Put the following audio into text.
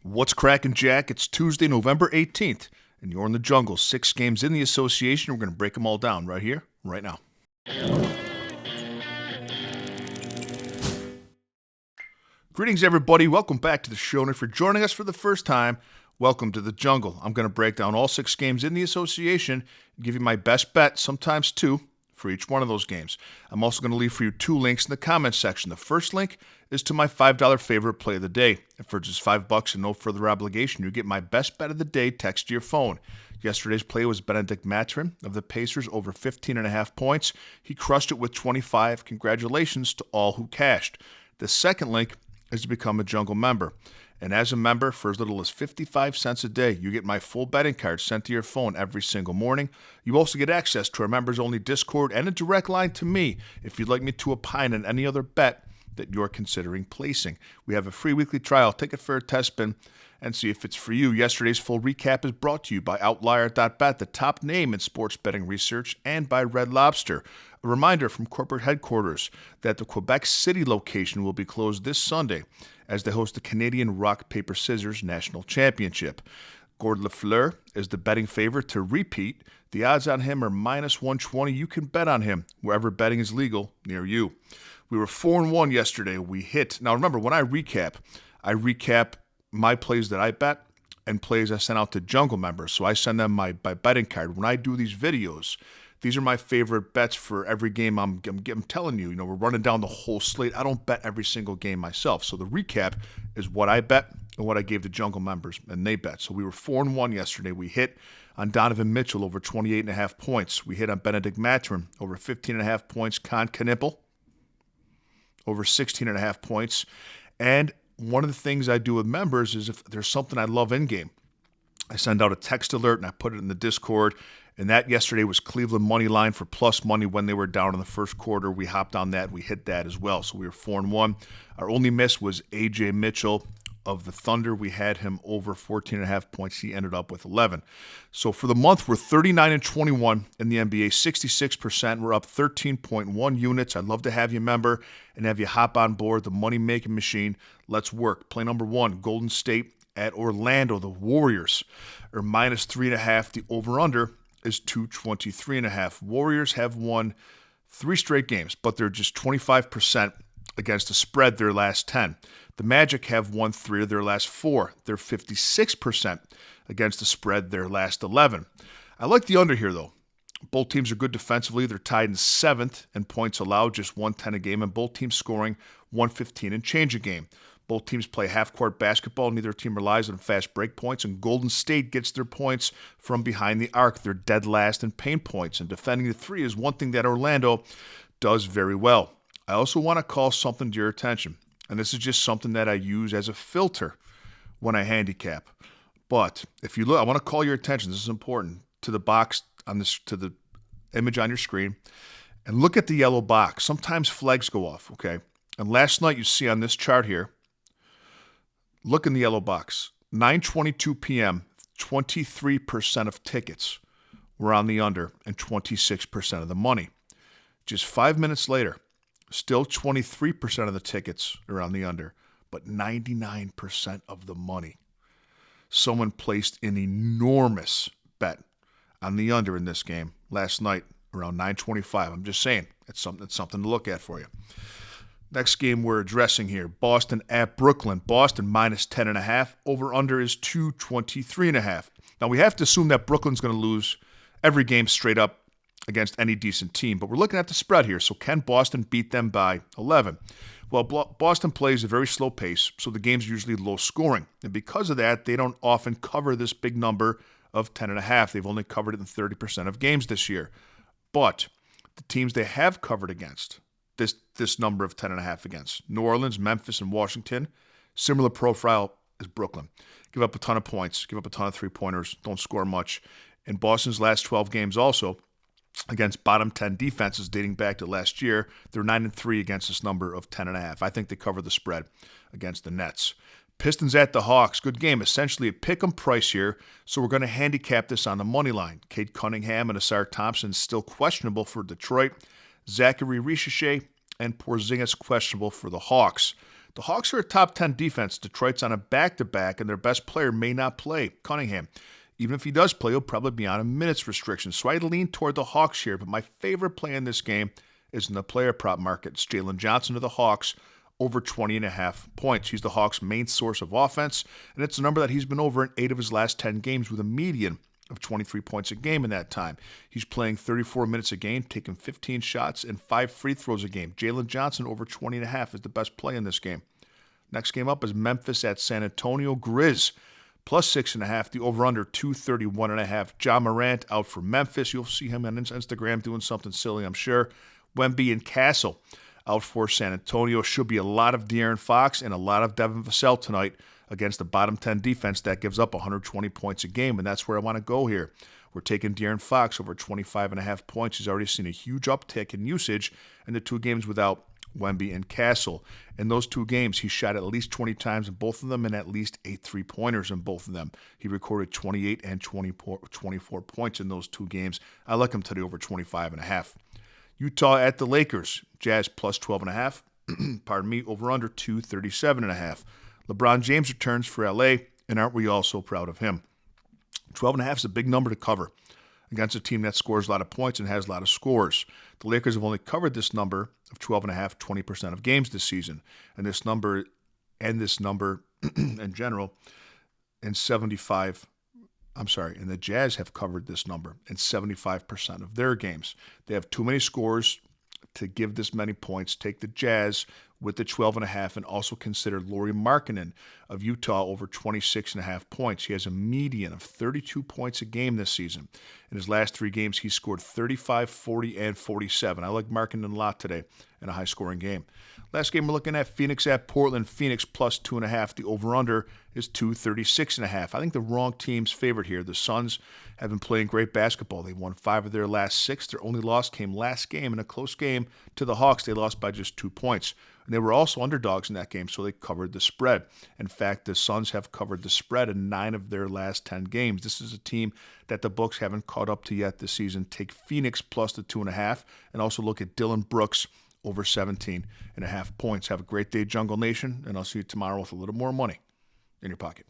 What's cracking, Jack? It's Tuesday, November 18th, and you're in the jungle. 6 games in the association. We're going to break them all down right here, right now. Greetings, everybody. Welcome back to the show. And if you're joining us for the first time, welcome to the jungle. I'm going to break down all 6 games in the association and give you my best bet, sometimes 2, for each one of those games. I'm also going to leave for you 2 links in the comments section. The first link is to my $5 favorite play of the day. And for just $5 and no further obligation, you get my best bet of the day text to your phone. Yesterday's play was Benedict Mathurin of the Pacers over 15.5 points. He crushed it with 25. Congratulations to all who cashed. The second link is to become a Jungle member. And as a member, for as little as 55 cents a day, you get my full betting card sent to your phone every single morning. You also get access to our members-only Discord and a direct line to me if you'd like me to opine on any other bet that you're considering placing. We have a free weekly trial. Take it for a test spin and see if it's for you. Yesterday's full recap is brought to you by Outlier.bet, the top name in sports betting research, and by Red Lobster. A reminder from corporate headquarters that the Quebec City location will be closed this Sunday as they host the Canadian Rock, Paper, Scissors National Championship. Gord Lafleur is the betting favorite to repeat. The odds on him are minus 120. You can bet on him wherever betting is legal near you. We were 4-1 yesterday. We hit. Now remember, when I recap my plays that I bet and plays I send out to Jungle members. So I send them my betting card. When I do these videos, these are my favorite bets for every game. I'm telling you, we're running down the whole slate. I don't bet every single game myself. So the recap is what I bet and what I gave the Jungle members, and they bet. So we were 4-1 yesterday. We hit on Donovan Mitchell over 28.5 points. We hit on Benedict Mathurin over 15.5 points. Con Knipple over 16.5 points. And one of the things I do with members is if there's something I love in-game, I send out a text alert and I put it in the Discord. And that yesterday was Cleveland money line for plus money when they were down in the first quarter. We hopped on that. We hit that as well. So we were 4-1. Our only miss was A.J. Mitchell of the Thunder. We had him over 14.5 points. He ended up with 11. So for the month, we're 39-21 in the NBA, 66%. We're up 13.1 units. I'd love to have you a member and have you hop on board the money-making machine. Let's work. Play number 1, Golden State at Orlando. The Warriors are minus 3.5. The over-under is 223.5. Warriors have won 3 straight games, but they're just 25% against the spread their last 10. The Magic have won 3 of their last 4. They're 56% against the spread their last 11. I like the under here, though. Both teams are good defensively. They're tied in 7th in points allowed, just 110 a game, and both teams scoring 115 and change a game. Both teams play half-court basketball. Neither team relies on fast break points, and Golden State gets their points from behind the arc. They're dead last in paint points, and defending the 3 is one thing that Orlando does very well. I also want to call something to your attention, and this is just something that I use as a filter when I handicap. But if you look, I want to call your attention, this is important, to the box on this, to the image on your screen, and look at the yellow box. Sometimes flags go off, okay? And last night you see on this chart here, look in the yellow box. 9:22 p.m., 23% of tickets were on the under and 26% of the money. Just 5 minutes later, still 23% of the tickets are on the under, but 99% of the money. Someone placed an enormous bet on the under in this game last night around 9:25. I'm just saying, it's something to look at for you. Next game we're addressing here, Boston at Brooklyn. Boston minus 10.5. Over-under is 223.5. Now, we have to assume that Brooklyn's going to lose every game straight up against any decent team, but we're looking at the spread here. So can Boston beat them by 11? Well, Boston plays a very slow pace, so the game's usually low scoring. And because of that, they don't often cover this big number of 10.5. They've only covered it in 30% of games this year. But the teams they have covered against, this number of 10.5 against, New Orleans, Memphis, and Washington, similar profile as Brooklyn. Give up a ton of points, give up a ton of three-pointers, don't score much. In Boston's last 12 games also, against bottom 10 defenses dating back to last year, they're 9-3 against this number of 10.5. I think they cover the spread against the Nets. Pistons at the Hawks. Good game. Essentially a pick-em price here, so we're going to handicap this on the money line. Cade Cunningham and Asar Thompson still questionable for Detroit. Zachary Richeche and Porzingis questionable for the Hawks. The Hawks are a top 10 defense. Detroit's on a back-to-back, and their best player may not play, Cunningham. Even if he does play, he'll probably be on a minutes restriction. So I lean toward the Hawks here, but my favorite play in this game is in the player prop market. It's Jalen Johnson of the Hawks, over 20.5 points. He's the Hawks' main source of offense, and it's a number that he's been over in 8 of his last 10 games with a median of 23 points a game in that time. He's playing 34 minutes a game, taking 15 shots and 5 free throws a game. Jalen Johnson over 20.5 is the best play in this game. Next game up is Memphis at San Antonio. Grizz plus 6.5. The over-under 231.5. John Morant out for Memphis. You'll see him on Instagram doing something silly, I'm sure. Wemby and Castle out for San Antonio. Should be a lot of De'Aaron Fox and a lot of Devin Vassell tonight against the bottom 10 defense that gives up 120 points a game, and that's where I want to go here. We're taking De'Aaron Fox over 25.5 points. He's already seen a huge uptick in usage in the 2 games without Wemby and Castle. In those 2 games, he shot at least 20 times in both of them and at least 8 3-pointers in both of them. He recorded 28 and 24 points in those 2 games. I like him today over 25.5. Utah at the Lakers. Jazz plus 12.5. Pardon me, over under 237.5. LeBron James returns for LA, and aren't we all so proud of him? 12.5 is a big number to cover against a team that scores a lot of points and has a lot of scores. The Lakers have only covered this number of 12.5 20% of games this season, and this number in general and the Jazz have covered this number in 75% of their games. They have too many scores to give this many points. Take the Jazz with the 12.5 and also consider Lauri Markkanen of Utah over 26.5 points. He has a median of 32 points a game this season. In his last 3 games, he scored 35, 40, and 47. I like Markkanen a lot today in a high-scoring game. Last game we're looking at, Phoenix at Portland. Phoenix plus 2.5. The over-under is 236.5. I think the wrong team's favorite here. The Suns have been playing great basketball. They won 5 of their last 6. Their only loss came last game in a close game to the Hawks. They lost by just 2 points. And they were also underdogs in that game, so they covered the spread. In fact, the Suns have covered the spread in 9 of their last 10 games. This is a team that the books haven't caught up to yet this season. Take Phoenix plus the 2.5 and also look at Dylan Brooks over 17.5 points. Have a great day, Jungle Nation, and I'll see you tomorrow with a little more money in your pocket.